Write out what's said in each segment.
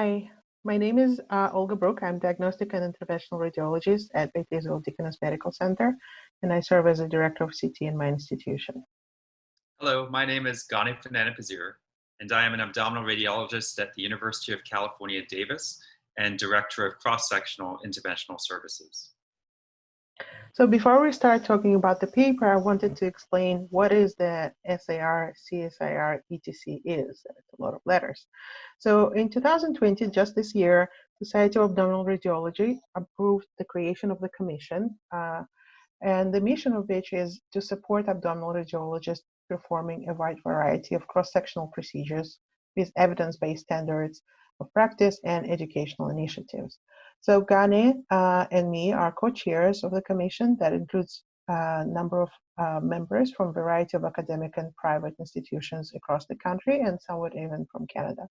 Hi, my name is Olga Brook. I'm diagnostic and interventional radiologist at Beit Israel Deaconess Medical Center, and I serve as a director of CT in my institution. Hello, my name is Gani Fananapazir, and I am an abdominal radiologist at the University of California, Davis, and director of cross-sectional interventional services. So before we start talking about the paper, I wanted to explain what is the SAR, CSIR, ETC is. It's a lot of letters. So in 2020, just this year, Society of Abdominal Radiology approved the creation of the commission, and the mission of which is to support abdominal radiologists performing a wide variety of cross-sectional procedures with evidence-based standards of practice and educational initiatives. So Gane and me are co-chairs of the commission that includes a number of members from a variety of academic and private institutions across the country and somewhat even from Canada.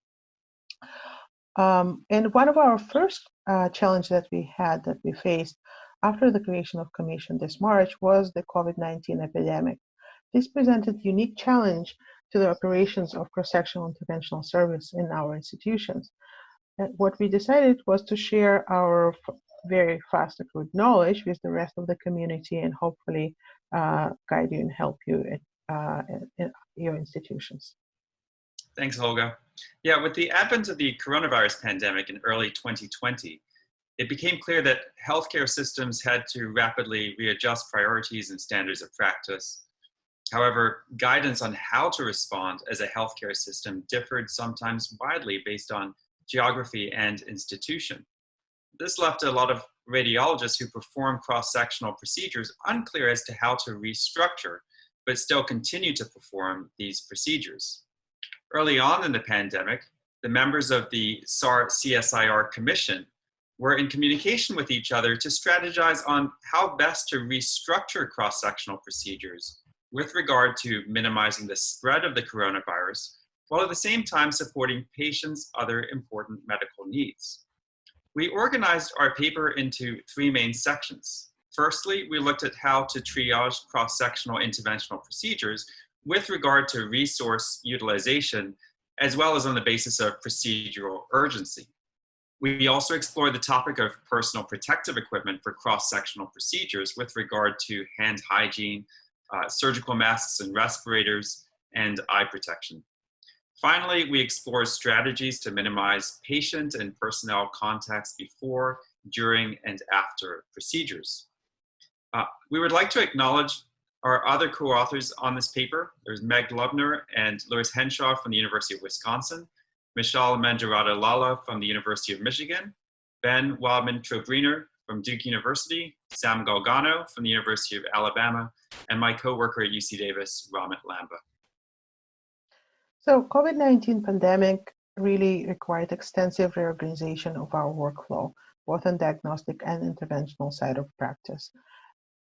And one of our first challenge that we faced after the creation of commission this March was the COVID-19 epidemic. This presented unique challenge to the operations of cross-sectional interventional service in our institutions. And what we decided was to share our very fast accrued knowledge with the rest of the community and hopefully guide you and help you in your institutions. Thanks, Olga. Yeah, with the advent of the coronavirus pandemic in early 2020, it became clear that healthcare systems had to rapidly readjust priorities and standards of practice. However, guidance on how to respond as a healthcare system differed sometimes widely based on geography and institution. This left a lot of radiologists who perform cross-sectional procedures unclear as to how to restructure, but still continue to perform these procedures. Early on in the pandemic, the members of the SAR-CSIR Commission were in communication with each other to strategize on how best to restructure cross-sectional procedures with regard to minimizing the spread of the coronavirus, while at the same time supporting patients' other important medical needs. We organized our paper into three main sections. Firstly, we looked at how to triage cross-sectional interventional procedures with regard to resource utilization, as well as on the basis of procedural urgency. We also explored the topic of personal protective equipment for cross-sectional procedures with regard to hand hygiene, surgical masks and respirators, and eye protection. Finally, we explored strategies to minimize patient and personnel contacts before, during, and after procedures. We would like to acknowledge our other co-authors on this paper. There's Meg Lubner and Louis Henshaw from the University of Wisconsin, Michelle Mangiarata-Lala from the University of Michigan, Ben Wildman-Trobriner from Duke University, Sam Galgano from the University of Alabama, and my co-worker at UC Davis, Ramit Lamba. So COVID-19 pandemic really required extensive reorganization of our workflow, both on diagnostic and interventional side of practice.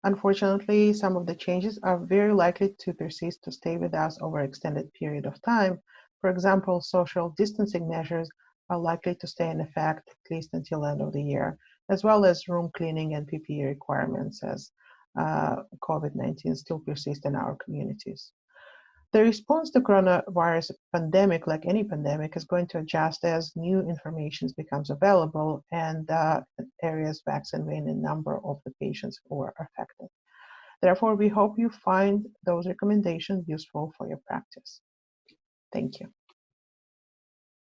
Unfortunately, some of the changes are very likely to persist to stay with us over an extended period of time. For example, social distancing measures are likely to stay in effect at least until the end of the year, as well as room cleaning and PPE requirements as COVID-19 still persists in our communities. The response to coronavirus pandemic, like any pandemic, is going to adjust as new information becomes available and areas vaccinate a number of the patients who are affected. Therefore, we hope you find those recommendations useful for your practice. Thank you.